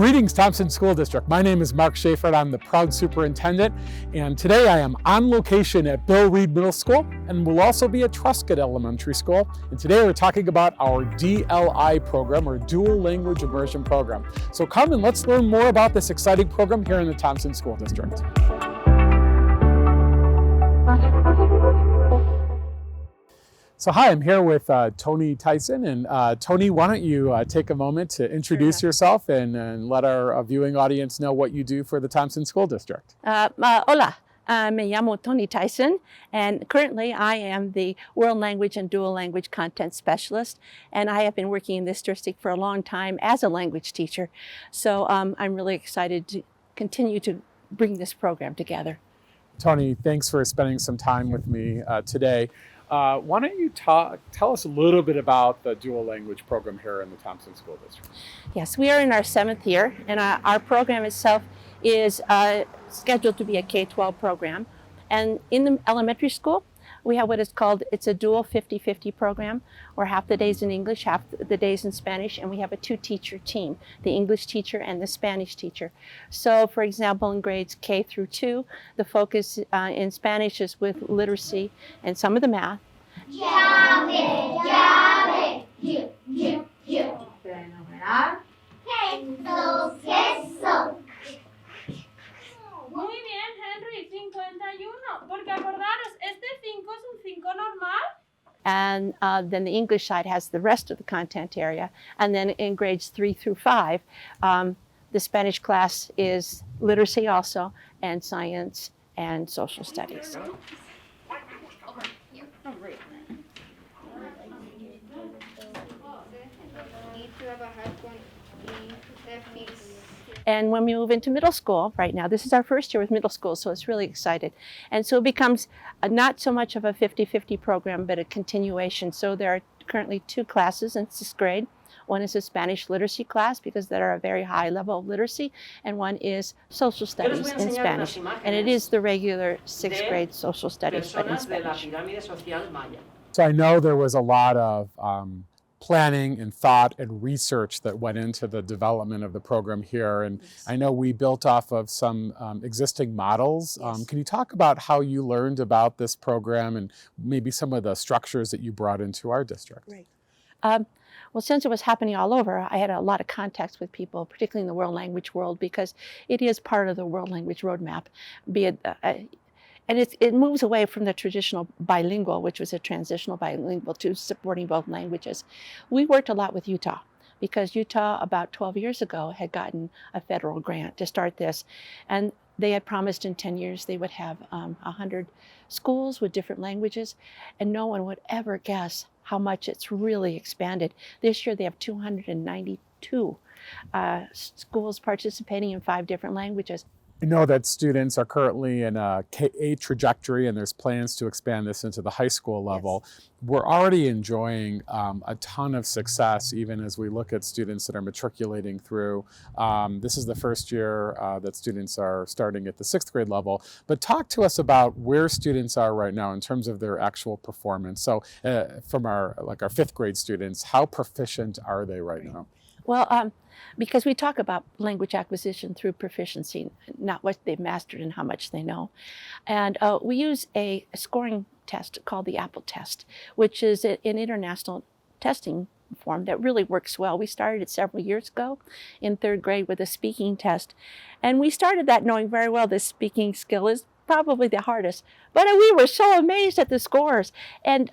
Greetings, Thompson School District. My name is Mark Schaefer, and I'm the proud superintendent. And today I am on location at Bill Reed Middle School, and we'll also be at Truscott Elementary School. And today we're talking about our DLI program, or Dual Language Immersion program. So come and let's learn more about this exciting program here in the Thompson School District. So hi, I'm here with Tony Tyson, and Tony, why don't you take a moment to introduce yourself and let our viewing audience know what you do for the Thompson School District. Hola, me llamo Tony Tyson, and currently I am the World Language and Dual Language Content Specialist, and I have been working in this district for a long time as a language teacher. So I'm really excited to continue to bring this program together. Tony, thanks for spending some time with me today. Why don't you tell us a little bit about the dual language program here in the Thompson School District? Yes, we are in our 7th year, and our program itself is scheduled to be a K-12 program. And in the elementary school, we have what is called, it's a dual 50-50 program, where half the days in English, half the days in Spanish, and we have a 2-teacher team, the English teacher and the Spanish teacher. So for example, in grades K through 2, the focus in Spanish is with literacy and some of the math. Llave, llave, you. Fenomenal. Queso. Muy bien, Henry, 51, porque acordaros, este 5 es un 5 normal. And then the English side has the rest of the content area. And then in grades 3 through 5, the Spanish class is literacy also, and science and social studies. And when we move into middle school, right now, this is our first year with middle school, so it's really excited. And so it becomes not so much of a 50-50 program, but a continuation. So there are currently 2 classes in 6th grade. One is a Spanish literacy class, because they're a very high level of literacy, and one is social studies in Spanish. And it is the regular 6th grade social studies, but in Spanish. So I know there was a lot of planning and thought and research that went into the development of the program here. And I know we built off of some existing models. Can you talk about how you learned about this program and maybe some of the structures that you brought into our district? Right. Well, since it was happening all over, I had a lot of contacts with people, particularly in the world language world, because it is part of the world language roadmap, be it and it moves away from the traditional bilingual, which was a transitional bilingual, to supporting both languages. We worked a lot with Utah, because Utah about 12 years ago had gotten a federal grant to start this. And they had promised in 10 years they would have 100 schools with different languages, and no one would ever guess how much it's really expanded. This year they have 292 schools participating in 5 different languages. I know that students are currently in a K-8 trajectory, and there's plans to expand this into the high school level. Yes. We're already enjoying a ton of success, even as we look at students that are matriculating through. This is the first year that students are starting at the 6th grade level. But talk to us about where students are right now in terms of their actual performance. So from our 5th grade students, how proficient are they right now? Well, because we talk about language acquisition through proficiency, not what they've mastered and how much they know. And we use a scoring test called the Apple test, which is an international testing form that really works well. We started it several years ago in 3rd grade with a speaking test. And we started that knowing very well this speaking skill is probably the hardest. But we were so amazed at the scores. And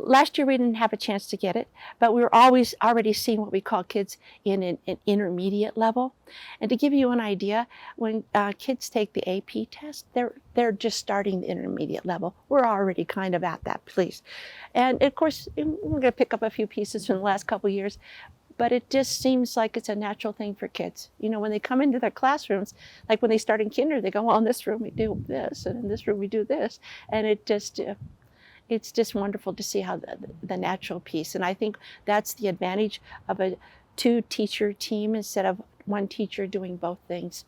last year we didn't have a chance to get it, but we were always already seeing what we call kids in an intermediate level. And to give you an idea, when kids take the AP test, they're just starting the intermediate level. We're already kind of at that place. And of course, we're going to pick up a few pieces from the last couple of years, but it just seems like it's a natural thing for kids. You know, when they come into their classrooms, like when they start in kinder, they go, well, in this room we do this, and in this room we do this. And it just... it's just wonderful to see how the natural piece. And I think that's the advantage of a 2-teacher team instead of 1 teacher doing both things.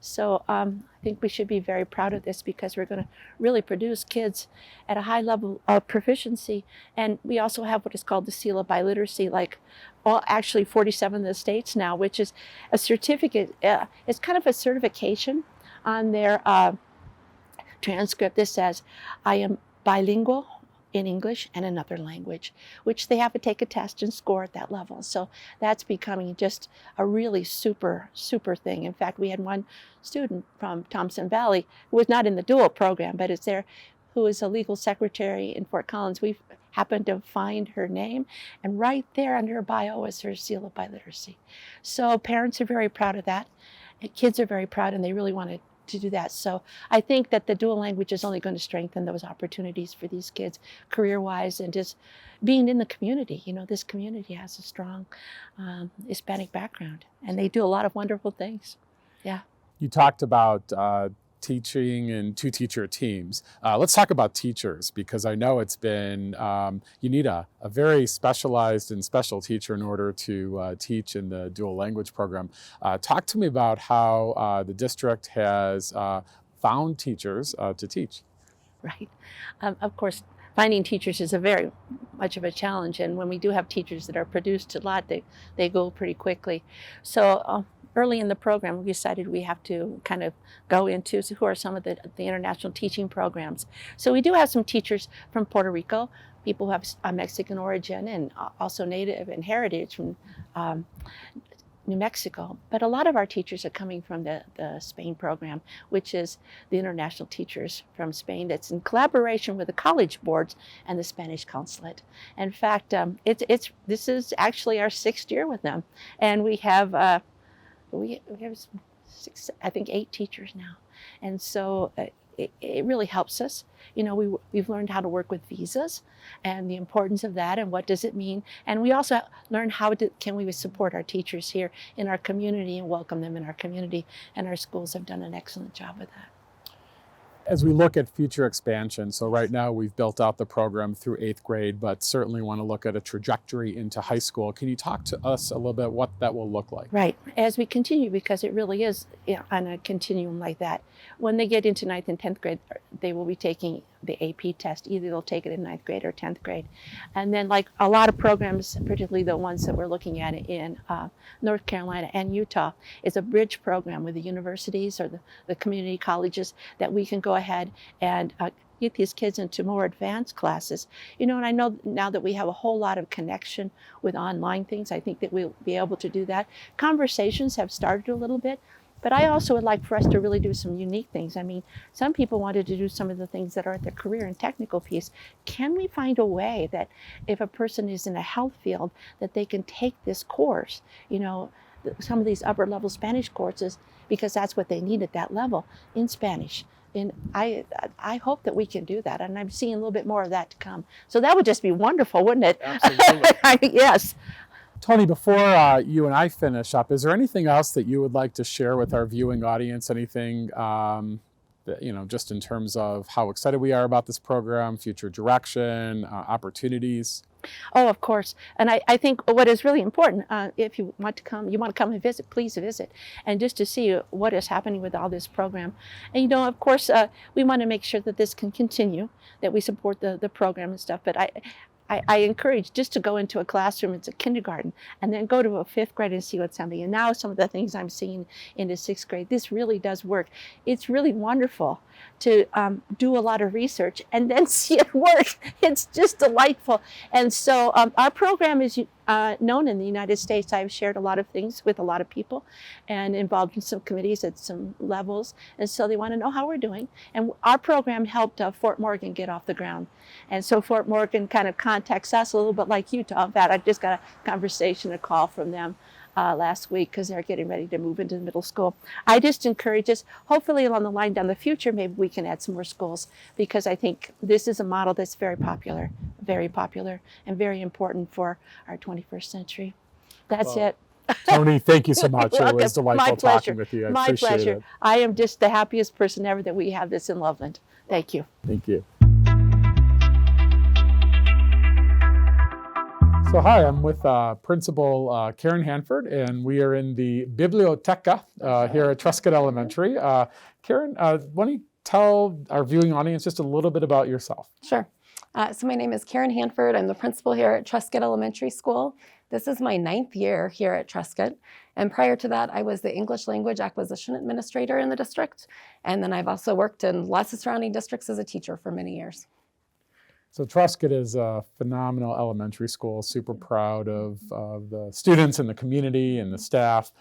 So I think we should be very proud of this because we're going to really produce kids at a high level of proficiency. And we also have what is called the Seal of Biliteracy, like actually 47 of the states now, which is a certificate. It's kind of a certification on their transcript that says, I am bilingual in English and another language, which they have to take a test and score at that level. So that's becoming just a really super, super thing. In fact, we had one student from Thompson Valley who was not in the dual program, but is there, who is a legal secretary in Fort Collins. We happened to find her name, and right there under her bio is her Seal of Biliteracy. So parents are very proud of that. And kids are very proud, and they really want to do that. So I think that the dual language is only going to strengthen those opportunities for these kids career-wise and just being in the community. You know, this community has a strong Hispanic background, and they do a lot of wonderful things. Yeah. You talked about teaching in two-teacher teams. Let's talk about teachers, because I know it's been, you need a very specialized and special teacher in order to teach in the dual language program. Talk to me about how the district has found teachers to teach. Right. Of course, finding teachers is a very much of a challenge, and when we do have teachers that are produced a lot, they go pretty quickly. So early in the program, we decided we have to kind of go into who are some of the international teaching programs. So we do have some teachers from Puerto Rico, people who have a Mexican origin and also native and heritage from New Mexico. But a lot of our teachers are coming from the Spain program, which is the international teachers from Spain that's in collaboration with the college boards and the Spanish consulate. In fact, this is actually our 6th year with them. And we have we have 6, I think 8 teachers now. And so it really helps us. You know, we've learned how to work with visas and the importance of that and what does it mean. And we also learn can we support our teachers here in our community and welcome them in our community. And our schools have done an excellent job with that. As we look at future expansion, so right now we've built out the program through 8th grade, but certainly want to look at a trajectory into high school. Can you talk to us a little bit what that will look like? Right. As we continue, because it really is on a continuum like that. When they get into 9th and 10th grade, they will be taking the AP test. Either they'll take it in 9th grade or 10th grade. And then like a lot of programs, particularly the ones that we're looking at in North Carolina and Utah, is a bridge program with the universities or the community colleges that we can go ahead and get these kids into more advanced classes. You know, and I know now that we have a whole lot of connection with online things, I think that we'll be able to do that. Conversations have started a little bit, but I also would like for us to really do some unique things. I mean, some people wanted to do some of the things that are at the career and technical piece. Can we find a way that if a person is in a health field, that they can take this course, you know, some of these upper level Spanish courses, because that's what they need at that level in Spanish. And I hope that we can do that, and I'm seeing a little bit more of that to come. So that would just be wonderful, wouldn't it? Absolutely. Yes. Tony, before you and I finish up, is there anything else that you would like to share with our viewing audience? Anything, that, you know, just in terms of how excited we are about this program, future direction, opportunities? Oh, of course. And I think what is really important, if you want to come and visit, please visit. And just to see what is happening with all this program. And, you know, of course, we want to make sure that this can continue, that we support the program and stuff. But I encourage just to go into a classroom, it's a kindergarten, and then go to a 5th grade and see what's happening. And now some of the things I'm seeing in the 6th grade, this really does work. It's really wonderful to do a lot of research and then see it work. It's just delightful. And so our program is known in the United States. I've shared a lot of things with a lot of people and involved in some committees at some levels. And so they want to know how we're doing. And our program helped Fort Morgan get off the ground. And so Fort Morgan kind of contacts us a little bit like Utah. In fact, I just got a call from them last week because they're getting ready to move into the middle school. I just encourage us, hopefully along the line down the future, maybe we can add some more schools, because I think this is a model that's very popular, and very important for our 21st century. That's it. Tony, thank you so much. It was My delightful pleasure. talking with you. I My appreciate pleasure. it. I am just the happiest person ever that we have this in Loveland. Thank you. Thank you. So hi, I'm with Principal Karen Hanford, and we are in the Biblioteca here at Truscott Elementary. Karen, why don't you tell our viewing audience just a little bit about yourself? Sure. So my name is Karen Hanford. I'm the principal here at Truscott Elementary School. This is my 9th year here at Truscott. And prior to that, I was the English Language Acquisition Administrator in the district. And then I've also worked in lots of surrounding districts as a teacher for many years. So Truscott is a phenomenal elementary school, super proud of the students and the community and the staff.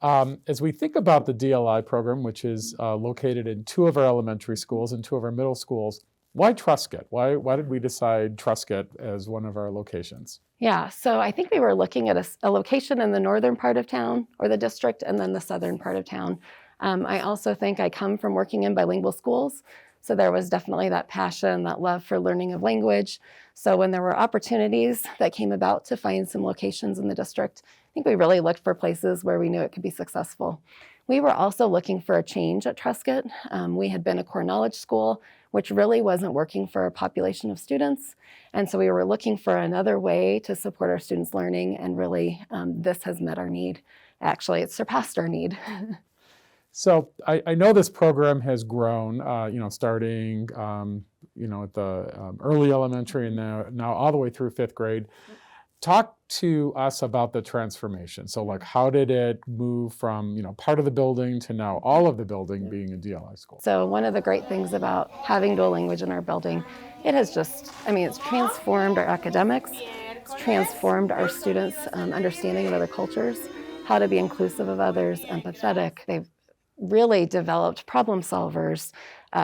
As we think about the DLI program, which is located in 2 of our elementary schools and 2 of our middle schools, why Truscott? Why did we decide Truscott as one of our locations? Yeah, so I think we were looking at a location in the northern part of town or the district and then the southern part of town. I also think I come from working in bilingual schools. So there was definitely that passion, that love for learning of language. So when there were opportunities that came about to find some locations in the district, I think we really looked for places where we knew it could be successful. We were also looking for a change at Truscott. We had been a core knowledge school, which really wasn't working for a population of students. And so we were looking for another way to support our students' learning, and really this has met our need. Actually, it surpassed our need. So I know this program has grown, starting, at the early elementary and now all the way through 5th grade. Talk to us about the transformation. So like, how did it move from, part of the building to now all of the building being a DLI school? So one of the great things about having dual language in our building, it has just, it's transformed our academics, it's transformed our students' understanding of other cultures, how to be inclusive of others, empathetic. They've really developed problem solvers,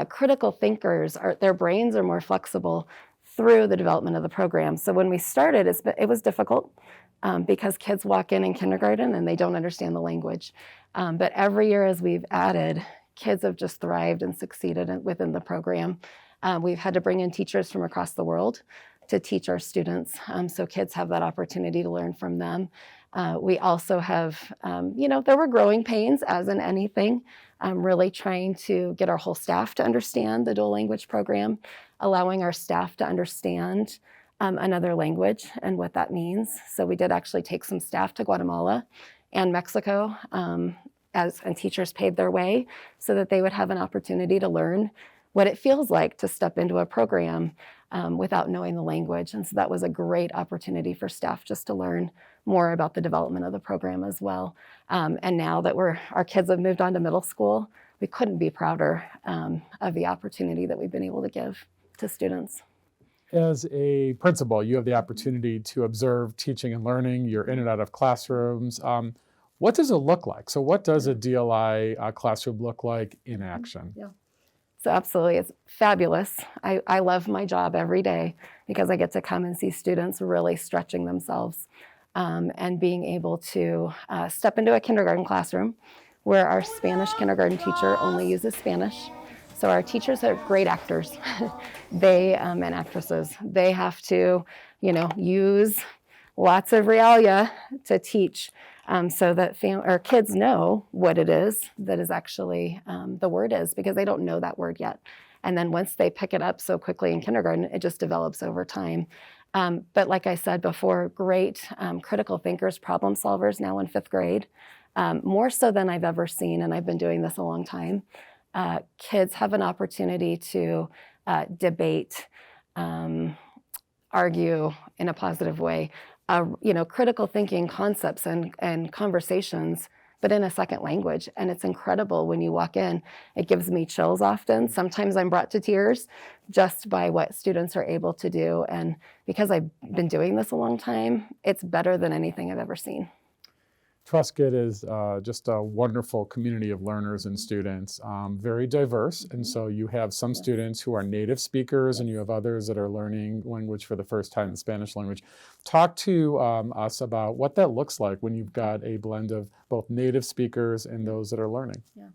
critical thinkers. Their brains are more flexible through the development of the program. So when we started, it was difficult because kids walk in kindergarten and they don't understand the language. But every year as we've added, kids have just thrived and succeeded within the program. We've had to bring in teachers from across the world to teach our students, so kids have that opportunity to learn from them. We also have, there were growing pains, as in anything, really trying to get our whole staff to understand the dual language program, allowing our staff to understand another language and what that means. So we did actually take some staff to Guatemala and Mexico, and teachers paid their way so that they would have an opportunity to learn what it feels like to step into a program without knowing the language. And so that was a great opportunity for staff just to learn more about the development of the program as well. And now that our kids have moved on to middle school, we couldn't be prouder of the opportunity that we've been able to give to students. As a principal, you have the opportunity to observe teaching and learning. You're in and out of classrooms. What does it look like? So what does a DLI classroom look like in action? Yeah. So absolutely, it's fabulous. I love my job every day because I get to come and see students really stretching themselves and being able to step into a kindergarten classroom where our Spanish kindergarten teacher only uses Spanish. So our teachers are great actors. And actresses. They have to, use lots of realia to teach so that kids know what it is that is actually the word is, because they don't know that word yet. And then once they pick it up so quickly in kindergarten, it just develops over time. But like I said before, great critical thinkers, problem solvers now in 5th grade, more so than I've ever seen, and I've been doing this a long time. Kids have an opportunity to debate, argue in a positive way, critical thinking concepts and conversations, but in a second language. And it's incredible when you walk in. It gives me chills often. Sometimes I'm brought to tears just by what students are able to do. And because I've been doing this a long time, it's better than anything I've ever seen. Truscott is just a wonderful community of learners and students, very diverse. And so you have some students who are native speakers and you have others that are learning language for the first time, the Spanish language. Talk to us about what that looks like when you've got a blend of both native speakers and those that are learning. Yeah.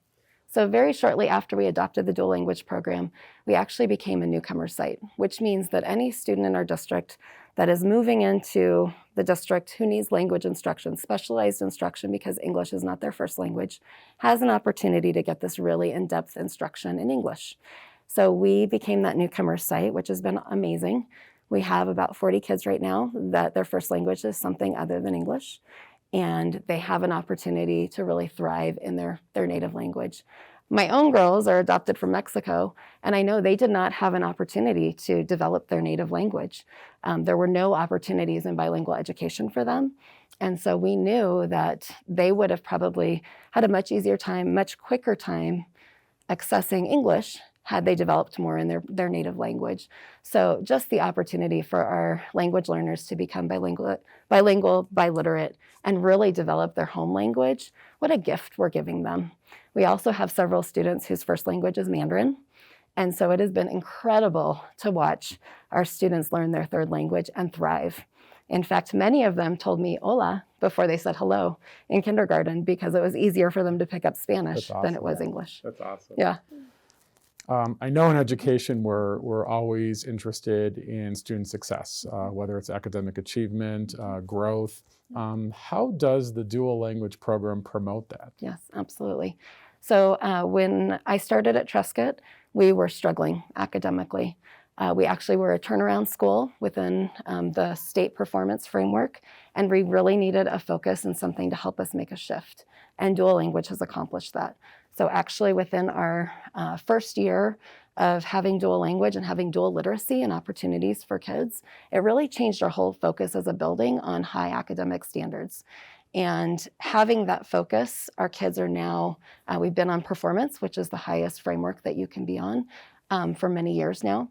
So very shortly after we adopted the dual language program, we actually became a Newcomer Site, which means that any student in our district that is moving into the district who needs language instruction, specialized instruction because English is not their first language, has an opportunity to get this really in-depth instruction in English. So we became that Newcomer Site, which has been amazing. We have about 40 kids right now that their first language is something other than English, and they have an opportunity to really thrive in their native language. My own girls are adopted from Mexico, and I know they did not have an opportunity to develop their native language. There were no opportunities in bilingual education for them. And so we knew that they would have probably had a much easier time, much quicker time accessing English had they developed more in their native language. So just the opportunity for our language learners to become bilingual, biliterate, and really develop their home language, what a gift we're giving them. We also have several students whose first language is Mandarin. And so it has been incredible to watch our students learn their third language and thrive. In fact, many of them told me hola before they said hello in kindergarten because it was easier for them to pick up Spanish than it was English. That's awesome. Yeah. I know in education we're always interested in student success, whether it's academic achievement, growth. How does the dual language program promote that? Yes, absolutely. So when I started at Truscott, we were struggling academically. We actually were a turnaround school within the state performance framework, and we really needed a focus and something to help us make a shift. And dual language has accomplished that. So actually within our first year of having dual language and having dual literacy and opportunities for kids, it really changed our whole focus as a building on high academic standards. And having that focus, our kids are now, we've been on performance, which is the highest framework that you can be on for many years now.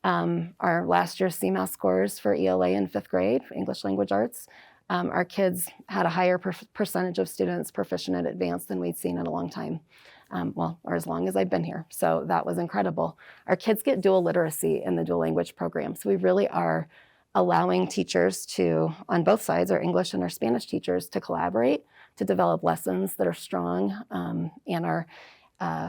Our last year's CMAS scores for ELA in 5th grade, English Language Arts, our kids had a higher percentage of students proficient at advanced than we'd seen in a long time, or as long as I've been here. So that was incredible. Our kids get dual literacy in the dual language program. So we really are allowing teachers to, on both sides, our English and our Spanish teachers, to collaborate, to develop lessons that are strong and are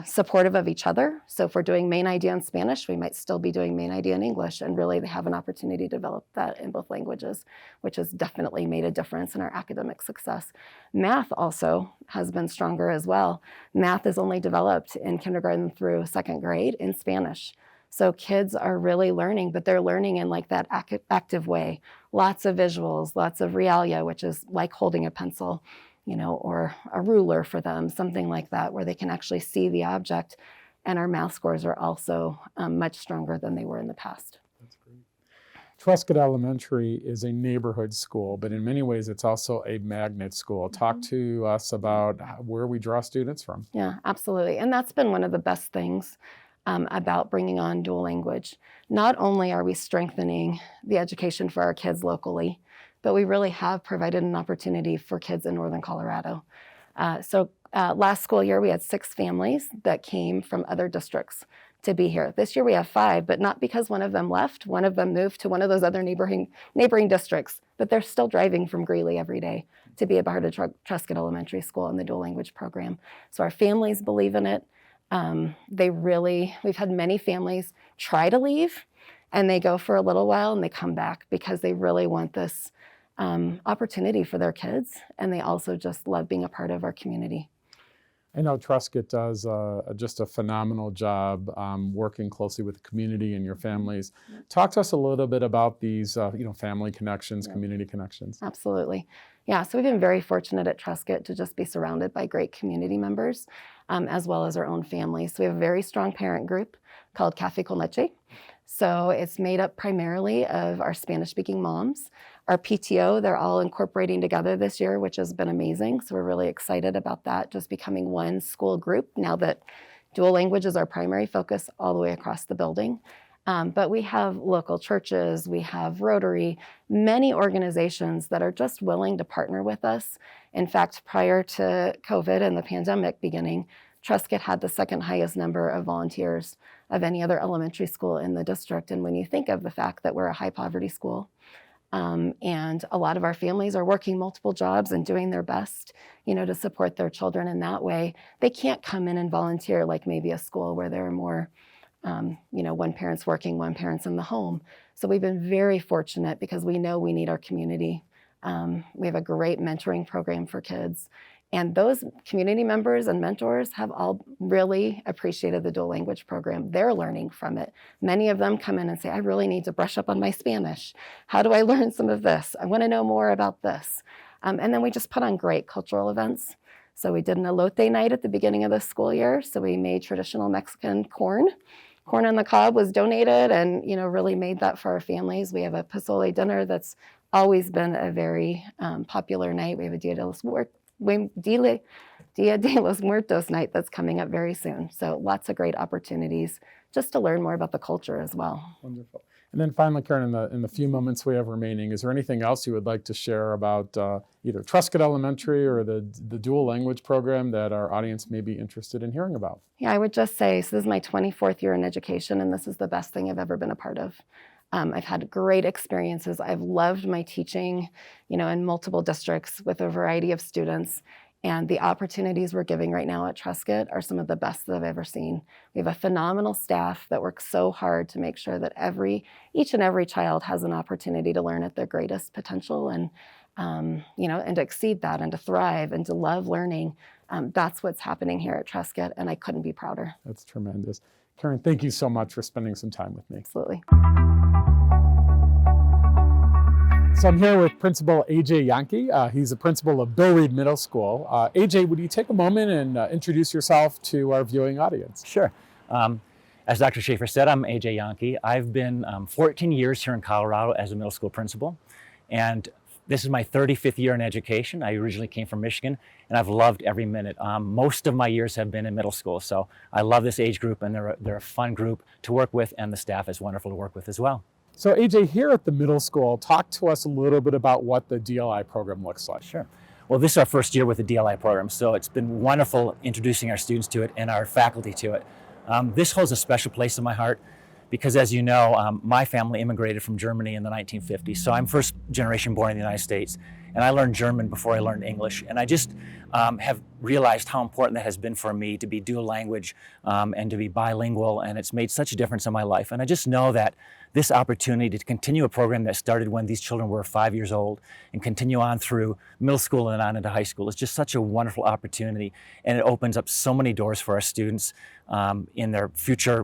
supportive of each other. So if we're doing main idea in Spanish, we might still be doing main idea in English, and really they have an opportunity to develop that in both languages, which has definitely made a difference in our academic success. Math also has been stronger as well. Math is only developed in kindergarten through 2nd grade in Spanish. So kids are really learning, but they're learning in like that active way. Lots of visuals, lots of realia, which is like holding a pencil, or a ruler for them, something like that, where they can actually see the object. And our math scores are also much stronger than they were in the past. That's great. Truscott Elementary is a neighborhood school, but in many ways it's also a magnet school. Talk to us about where we draw students from. Yeah, absolutely. And that's been one of the best things about bringing on dual language. Not only are we strengthening the education for our kids locally, but we really have provided an opportunity for kids in Northern Colorado. So last school year, we had 6 families that came from other districts to be here. This year we have 5, but not because one of them left. One of them moved to one of those other neighboring districts, but they're still driving from Greeley every day to be a part of Truscott Elementary School in the dual language program. So our families believe in it. We've had many families try to leave, and they go for a little while and they come back because they really want this opportunity for their kids, and they also just love being a part of our community. I know Truscott does just a phenomenal job working closely with the community and your families. Talk to us a little bit about these, family connections, community connections. Absolutely. Yeah, so we've been very fortunate at Truscott to just be surrounded by great community members, as well as our own families. So we have a very strong parent group called Café con Leche. So it's made up primarily of our Spanish-speaking moms. Our PTO, they're all incorporating together this year, which has been amazing. So we're really excited about that, just becoming one school group now that dual language is our primary focus all the way across the building. But we have local churches, we have Rotary, many organizations that are just willing to partner with us. In fact, prior to COVID and the pandemic beginning, Truscott had the 2nd highest number of volunteers of any other elementary school in the district. And when you think of the fact that we're a high poverty school, and a lot of our families are working multiple jobs and doing their best, to support their children in that way, they can't come in and volunteer like maybe a school where there are more, one parent's working, one parent's in the home. So we've been very fortunate because we know we need our community. We have a great mentoring program for kids. And those community members and mentors have all really appreciated the dual language program. They're learning from it. Many of them come in and say, I really need to brush up on my Spanish. How do I learn some of this? I want to know more about this. And then we just put on great cultural events. So we did an elote night at the beginning of the school year. So we made traditional Mexican corn. Corn on the cob was donated and, really made that for our families. We have a pozole dinner that's always been a very popular night. We have a Dia de los Muertos night that's coming up very soon. So lots of great opportunities just to learn more about the culture as well. Wonderful. And then finally, Karen, in the few moments we have remaining, is there anything else you would like to share about either Truscott Elementary or the dual language program that our audience may be interested in hearing about? Yeah, I would just say, so this is my 24th year in education, and this is the best thing I've ever been a part of. I've had great experiences. I've loved my teaching, in multiple districts with a variety of students. And the opportunities we're giving right now at Truscott are some of the best that I've ever seen. We have a phenomenal staff that works so hard to make sure that each and every child has an opportunity to learn at their greatest potential and, and to exceed that and to thrive and to love learning. That's what's happening here at Truscott, and I couldn't be prouder. That's tremendous. Karen, thank you so much for spending some time with me. Absolutely. So I'm here with Principal AJ Yankee. He's a principal of Bill Reed Middle School. AJ, would you take a moment and introduce yourself to our viewing audience? Sure. As Dr. Schaefer said, I'm AJ Yankee. I've been 14 years here in Colorado as a middle school principal, and this is my 35th year in education. I originally came from Michigan, and I've loved every minute. Most of my years have been in middle school, so I love this age group, and they're a fun group to work with, and the staff is wonderful to work with as well. So AJ, here at the middle school, talk to us a little bit about what the DLI program looks like. Sure. Well, this is our first year with the DLI program, so it's been wonderful introducing our students to it and our faculty to it. This holds a special place in my heart because, as you know, my family immigrated from Germany in the 1950s, so I'm first generation born in the United States, and I learned German before I learned English, and I just have realized how important that has been for me to be dual language and to be bilingual, and it's made such a difference in my life. And I just know that this opportunity to continue a program that started when these children were 5 years old and continue on through middle school and on into high school is just such a wonderful opportunity, and it opens up so many doors for our students in their future,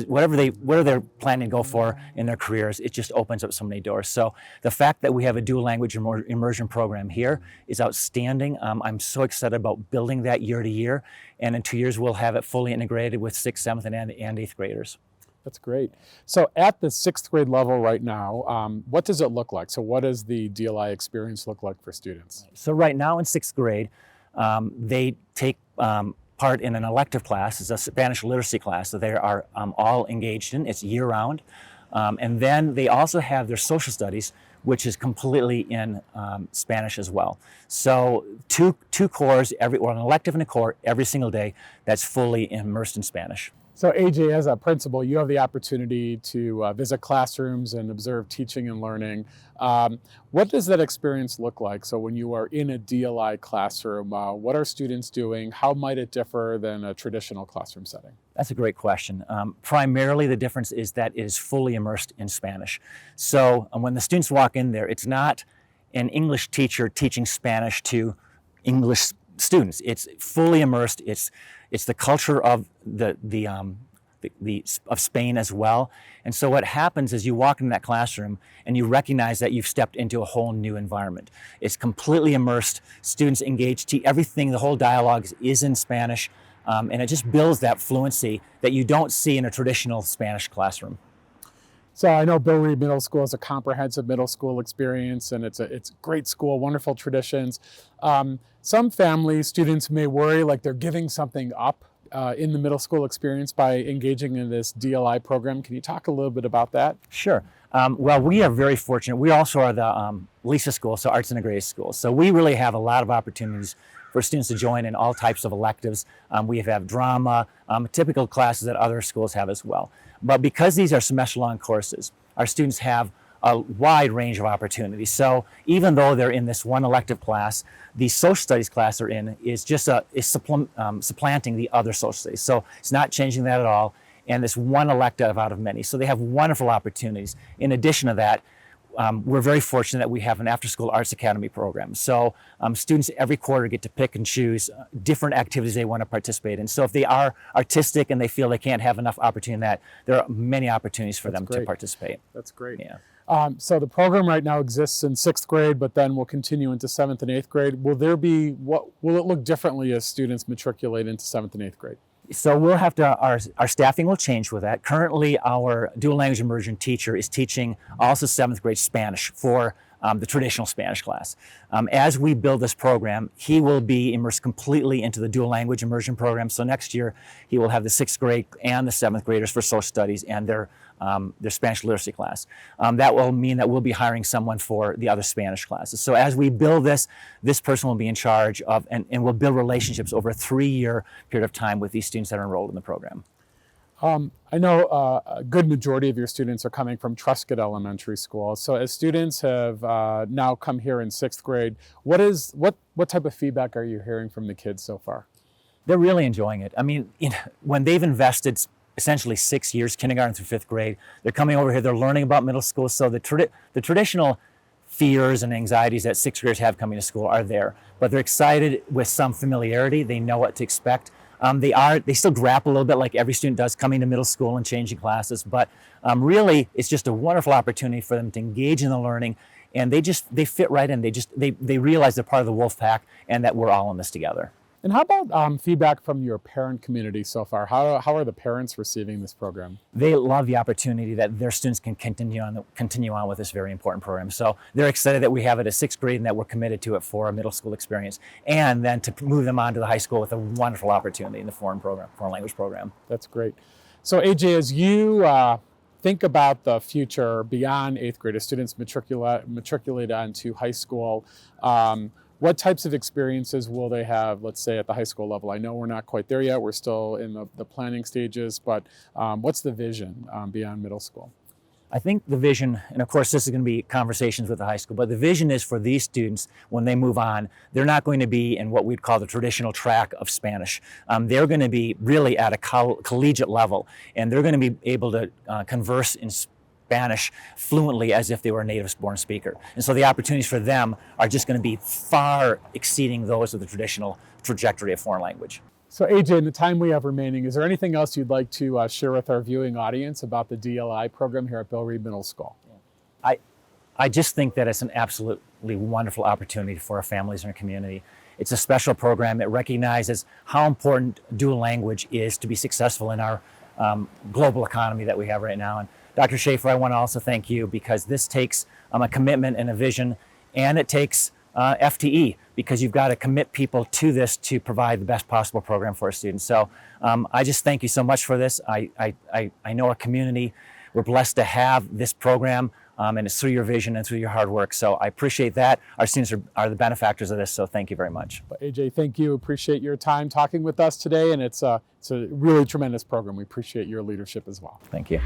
whatever they're planning to go for in their careers. It just opens up so many doors. So the fact that we have a dual language immersion program here is outstanding. I'm so excited about building that year to year, and in 2 years we'll have it fully integrated with 6th, 7th, and 8th graders. That's great. So at the 6th grade level right now, what does it look like? So what does the DLI experience look like for students? So right now in 6th grade, they take part in an elective class. It's a Spanish literacy class that they are all engaged in. It's year-round. And then they also have their social studies, which is completely in Spanish as well. So two cores, an elective and a core every single day that's fully immersed in Spanish. So AJ, as a principal, you have the opportunity to visit classrooms and observe teaching and learning. What does that experience look like? So when you are in a DLI classroom, what are students doing? How might it differ than a traditional classroom setting? That's a great question. Primarily the difference is that it is fully immersed in Spanish. So when the students walk in there, it's not an English teacher teaching Spanish to English students. It's fully immersed. It's the culture of of Spain as well. And so what happens is you walk into that classroom and you recognize that you've stepped into a whole new environment. It's completely immersed. Students engaged. Everything, the whole dialogue is in Spanish, and it just builds that fluency that you don't see in a traditional Spanish classroom. So I know Bill Reed Middle School is a comprehensive middle school experience, and it's a great school, wonderful traditions. Some families, students may worry like they're giving something up in the middle school experience by engaging in this DLI program. Can you talk a little bit about that? Sure. Well, we are very fortunate. We also are the LISA school, so Arts Integrated School. So we really have a lot of opportunities for students to join in all types of electives. We have drama, typical classes that other schools have as well. But because these are semester-long courses, our students have a wide range of opportunities. So even though they're in this one elective class, the social studies class they're in is just supplanting the other social studies. So it's not changing that at all. And it's one elective out of many. So they have wonderful opportunities. In addition to that, we're very fortunate that we have an after-school arts academy program. So students every quarter get to pick and choose different activities they want to participate in. So if they are artistic and they feel they can't have enough opportunity in that, there are many opportunities for them to participate. That's great. Yeah. So the program right now exists in 6th grade, but then will continue into 7th and 8th grade. Will it look differently as students matriculate into 7th and 8th grade? So we'll have to, our staffing will change with that. Currently, our dual language immersion teacher is teaching also 7th grade Spanish for the traditional Spanish class. As we build this program, he will be immersed completely into the dual language immersion program. So next year, he will have the 6th grade and the 7th graders for social studies and their Spanish literacy class. That will mean that we'll be hiring someone for the other Spanish classes. So as we build this person will be in charge of, and we'll build relationships over a 3-year period of time with these students that are enrolled in the program. I know a good majority of your students are coming from Truscott Elementary School. So as students have now come here in 6th grade, what type of feedback are you hearing from the kids so far? They're really enjoying it. I mean, when they've invested essentially 6 years, kindergarten through 5th grade, they're coming over here, they're learning about middle school. So the traditional fears and anxieties that 6th graders have coming to school are there, but they're excited with some familiarity. They know what to expect. They still grapple a little bit like every student does coming to middle school and changing classes, but really it's just a wonderful opportunity for them to engage in the learning, and they fit right in. They realize they're part of the wolf pack and that we're all in this together. And how about feedback from your parent community so far? How are the parents receiving this program? They love the opportunity that their students can continue on with this very important program. So they're excited that we have it at 6th grade and that we're committed to it for a middle school experience, and then to move them on to the high school with a wonderful opportunity in the foreign language program. That's great. So AJ, as you think about the future beyond 8th grade, as students matriculate onto high school, what types of experiences will they have, let's say, at the high school level? I know we're not quite there yet. We're still in the planning stages, but what's the vision beyond middle school? I think the vision, and of course this is going to be conversations with the high school, but the vision is for these students, when they move on, they're not going to be in what we'd call the traditional track of Spanish. They're going to be really at a collegiate level, and they're going to be able to converse in Spanish fluently as if they were a native-born speaker. And so the opportunities for them are just going to be far exceeding those of the traditional trajectory of foreign language. So AJ, in the time we have remaining, is there anything else you'd like to share with our viewing audience about the DLI program here at Bill Reed Middle School? I just think that it's an absolutely wonderful opportunity for our families and our community. It's a special program. It recognizes how important dual language is to be successful in our global economy that we have right now. And Dr. Schaefer, I want to also thank you, because this takes a commitment and a vision, and it takes FTE, because you've got to commit people to this to provide the best possible program for our students. So I just thank you so much for this. I know our community, we're blessed to have this program, and it's through your vision and through your hard work. So I appreciate that. Our students are the benefactors of this, so thank you very much. AJ, thank you. Appreciate your time talking with us today, and it's a really tremendous program. We appreciate your leadership as well. Thank you.